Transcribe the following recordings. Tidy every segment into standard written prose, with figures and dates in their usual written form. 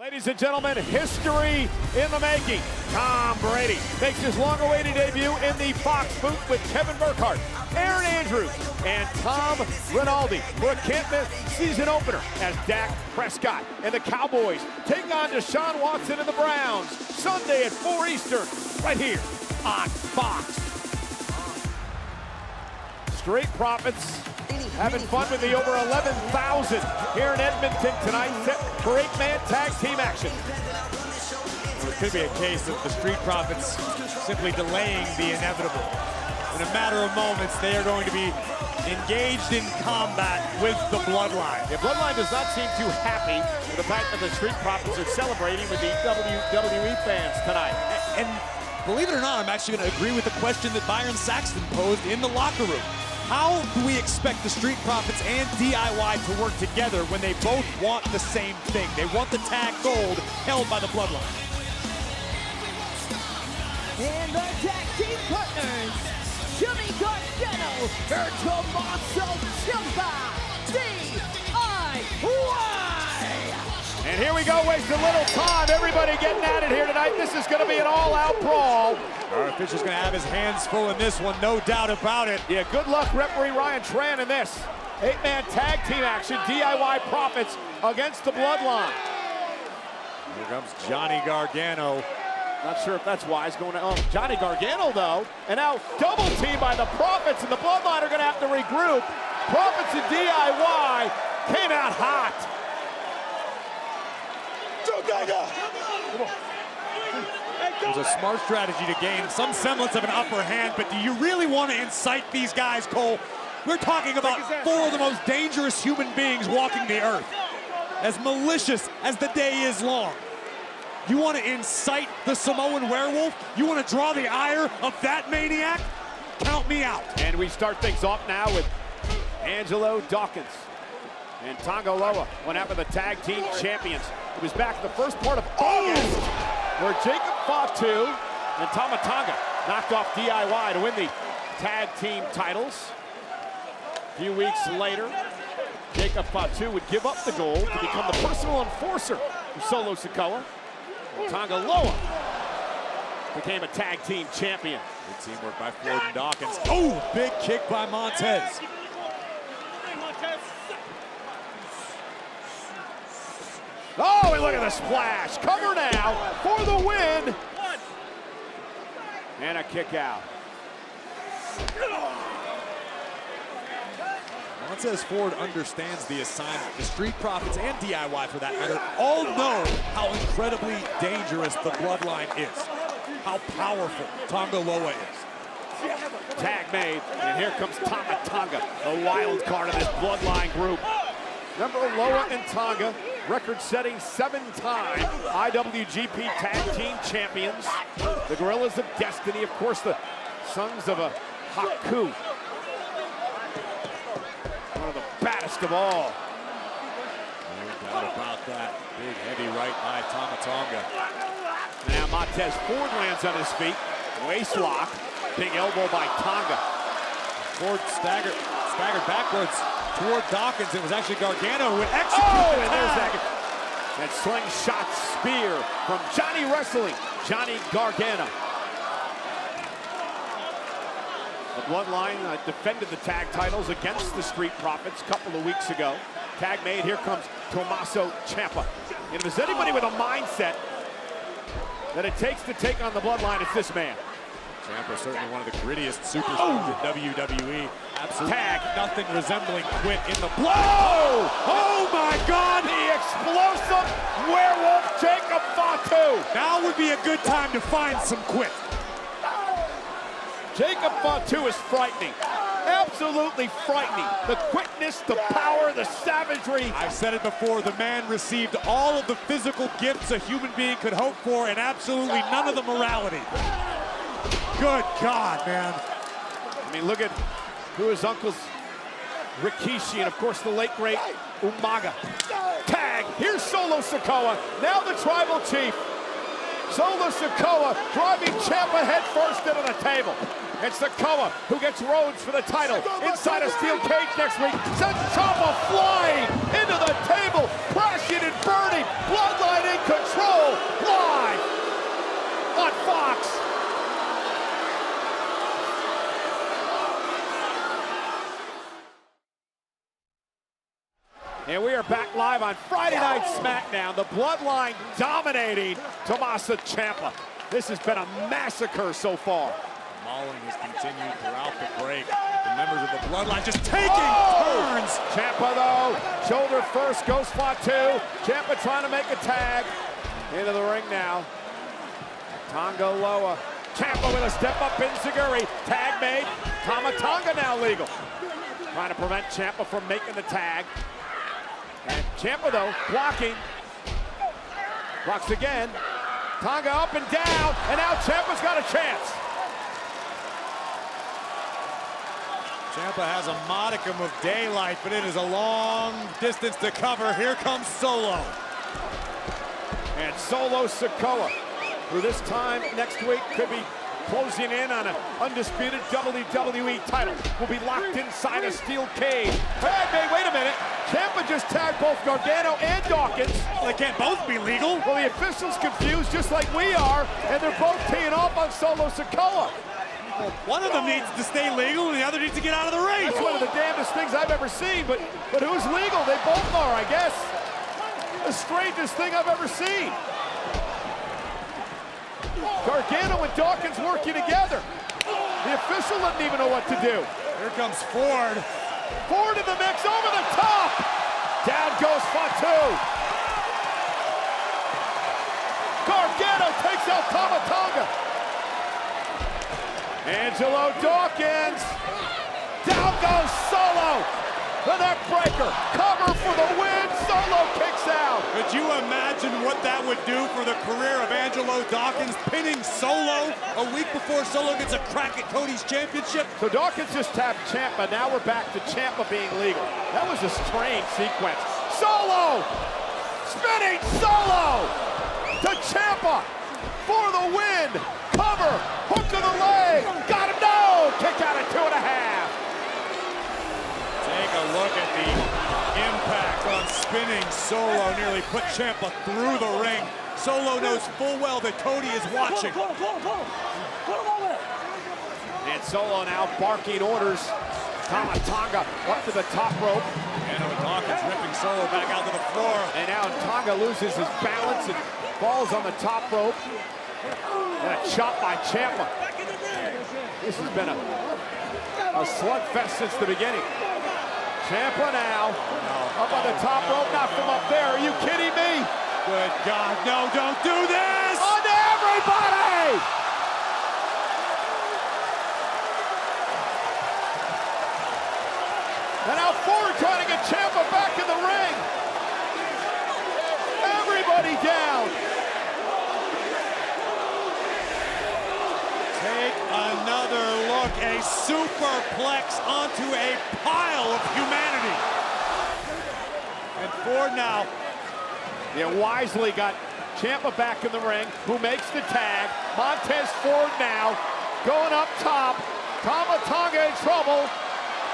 Ladies and gentlemen, history in the making. Tom Brady makes his long-awaited debut in the Fox booth with Kevin Burkhardt, Aaron Andrews, and Tom Rinaldi for a can't-miss season opener as Dak Prescott and the Cowboys take on Deshaun Watson and the Browns Sunday at 4 Eastern, right here on Fox. Street Profits having fun with the over 11,000 here in Edmonton tonight, set for 8-man tag team action. Well, it could be a case of the Street Profits simply delaying the inevitable. In a matter of moments, they are going to be engaged in combat with the Bloodline. The Bloodline does not seem too happy with the fact that the Street Profits are celebrating with the WWE fans tonight. And believe it or not, I'm actually going to agree with the question that Byron Saxton posed in the locker room. How do we expect the Street Profits and DIY to work together when they both want the same thing? They want the tag gold held by the Bloodline. And the tag team partners, Johnny Gargano versus Tommaso Ciampa, DIY. And here we go, wasting a little time. Everybody getting at it here tonight. This is going to be an all-out brawl. Our official's going to have his hands full in this one, no doubt about it. Yeah, good luck, referee Ryan Tran, in this. 8-man tag team action, DIY Profits against the Bloodline. Here comes Johnny Gargano. Not sure if that's wise going to, Johnny Gargano though. And now double team by the Profits, and the Bloodline are going to have to regroup. Profits and DIY came out hot. It was a smart strategy to gain some semblance of an upper hand, but do you really want to incite these guys, Cole? We're talking about four of the most dangerous human beings walking the earth. As malicious as the day is long. You want to incite the Samoan werewolf? You want to draw the ire of that maniac? Count me out. And we start things off now with Angelo Dawkins and Tonga Loa went after the tag team champions. It was back in the first part of August where Jacob Fatu and Tama Tonga knocked off DIY to win the tag team titles. A few weeks later, Jacob Fatu would give up the gold to become the personal enforcer of Solo Sikoa. Tonga Loa became a tag team champion. Good teamwork by Ford and Dawkins. Oh, big kick by Montez. Oh, and look at the splash. Cover now for the win. And a kick out. Montez Ford understands the assignment. The Street Profits and DIY, for that matter, all know how incredibly dangerous the Bloodline is. How powerful Tonga Loa is. Tag made, and here comes Tama Tonga, the wild card of this Bloodline group. Remember Loa and Tonga, record-setting 7-time IWGP Tag Team Champions. The Gorillas of Destiny, of course, the sons of a Haku. One of the baddest of all. No doubt about that. Big, heavy right by Tama Tonga. Now Montez Ford lands on his feet. Waist lock. Big elbow by Tonga. Ford staggered backwards toward Dawkins. It was actually Gargano who would execute the and there's tag. that slingshot spear from Johnny Wrestling, Johnny Gargano. The Bloodline defended the tag titles against the Street Profits a couple of weeks ago. Tag made, here comes Tommaso Ciampa. And if there's anybody with a mindset that it takes to take on the Bloodline, it's this man. Ciampa certainly one of the grittiest superstars in WWE. Absolutely nothing resembling quit in the blood. Oh my God! The explosive werewolf Jacob Fatu. Now would be a good time to find some quit. Jacob Fatu is frightening. Absolutely frightening. The quickness, the power, the savagery. I've said it before, the man received all of the physical gifts a human being could hope for and absolutely none of the morality. Good God, man. I mean, look at who his uncles, Rikishi, and of course the late great Umaga. Tag, here's Solo Sikoa, now the Tribal Chief. Solo Sikoa driving Ciampa head first into the table. It's Sikoa who gets Rhodes for the title. Inside a steel cage next week, sends Ciampa flying into the table, crashing and burning. Bloodline in control. live on Friday Night SmackDown. The Bloodline dominating Tommaso Ciampa. This has been a massacre so far. Mauling has continued throughout the break. The members of the Bloodline just taking turns. Ciampa, though, shoulder first, goes Fatu. Ciampa trying to make a tag. Into the ring now. Tonga Loa. Ciampa with a step-up enziguri. Tag made. Tonga now legal. Trying to prevent Ciampa from making the tag. And Ciampa, though, blocking. Blocks again. Tonga up and down. And now Ciampa's got a chance. Ciampa has a modicum of daylight, but it is a long distance to cover. Here comes Solo. And Solo Sikoa, who this time next week could be closing in on an undisputed WWE title, will be locked inside a steel cage. Hey, wait a minute. Ciampa just tagged both Gargano and Dawkins. Well, they can't both be legal. Well, the officials confused just like we are, and they're both teeing off on Solo Sikoa. Well, one of them needs to stay legal, and the other needs to get out of the race. That's one of the damnedest things I've ever seen, but who's legal? They both are, I guess. The strangest thing I've ever seen. Gargano and Dawkins working together. The official doesn't even know what to do. Here comes Ford. Ford in the mix, over the top. Down goes Fatu. Gargano takes out Tonga. Angelo Dawkins. Down goes Solo. The neck breaker. Cover for the win. Solo kicks out. Could you imagine what that would do for the career of Angelo Dawkins, pinning Solo a week before Solo gets a crack at Cody's championship? So Dawkins just tapped Ciampa. Now we're back to Ciampa being legal. That was a strange sequence. Solo! Spinning Solo! To Ciampa for the win. Cover. Hook to the leg. Got him. No! Kick out at 2.5. Take a look at the impact on spinning Solo. Nearly put Ciampa through the ring. Solo knows full well that Cody is watching. And Solo now barking orders. Tonga up to the top rope. And Dawkins ripping Solo back out to the floor. And now Tonga loses his balance and falls on the top rope. And a chop by Ciampa. This has been a slugfest since the beginning. Ciampa now, up on the top rope, not from up there. Are you kidding me? Good God, no, don't do this! On to everybody! And now Ford trying to get Ciampa back in the ring. Everybody down. Take another look, a superplex onto a pile of humanity. And Ford now. Yeah, wisely got Ciampa back in the ring, who makes the tag. Montez Ford now going up top. Tonga in trouble.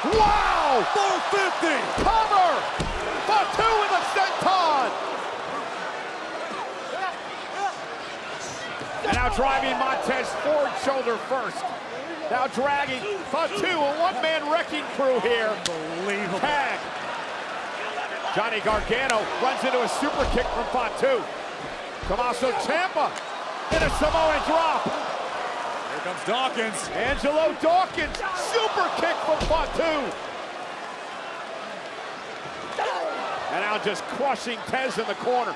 Wow! 450! Cover! Fatu in the senton! And now driving Montez Ford shoulder first. Now dragging Fatu, a one-man wrecking crew here. Unbelievable. Tag. Johnny Gargano runs into a super kick from Fatu. Tommaso Ciampa in a Samoan drop. Here comes Dawkins. Angelo Dawkins, super kick from Fatu. And now just crushing Tez in the corner.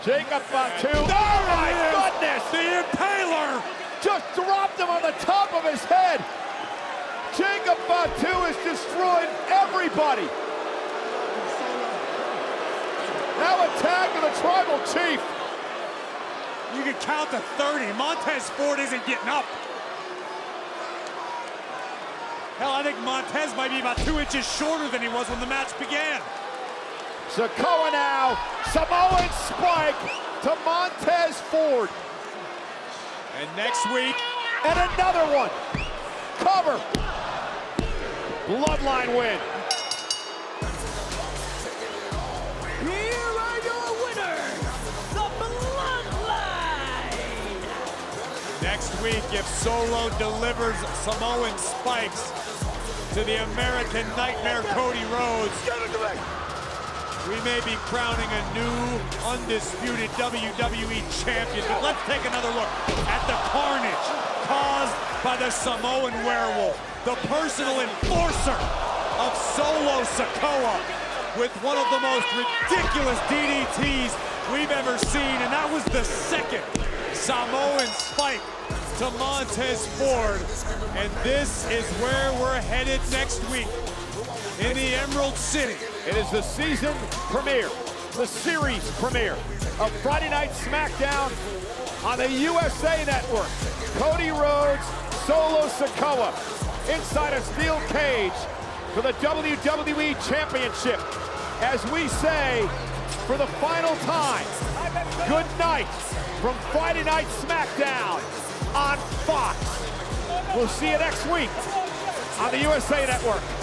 Jacob Fatu, oh my goodness! The Impaler! Just dropped him on the top of his head. Jacob Fatu is destroying everybody. Now a tag to the tribal chief. You can count to 30. Montez Ford isn't getting up. Hell, I think Montez might be about 2 inches shorter than he was when the match began. Sikoa now, Samoan spike to Montez Ford. And next week, and another one. Cover. Bloodline win. Here are your winners, the Bloodline. next week, if Solo delivers Samoan spikes to the American Nightmare Cody Rhodes, we may be crowning a new, undisputed WWE champion, but let's take another look at the carnage caused by the Samoan werewolf, the personal enforcer of Solo Sikoa, with one of the most ridiculous DDTs we've ever seen, and that was the second Samoan spike to Montez Ford. And this is where we're headed next week in the Emerald City. It is the season premiere, the series premiere of Friday Night SmackDown on the USA Network. Cody Rhodes, Solo Sikoa, inside a steel cage for the WWE Championship. As we say, for the final time, good night from Friday Night SmackDown on Fox. We'll see you next week on the USA Network.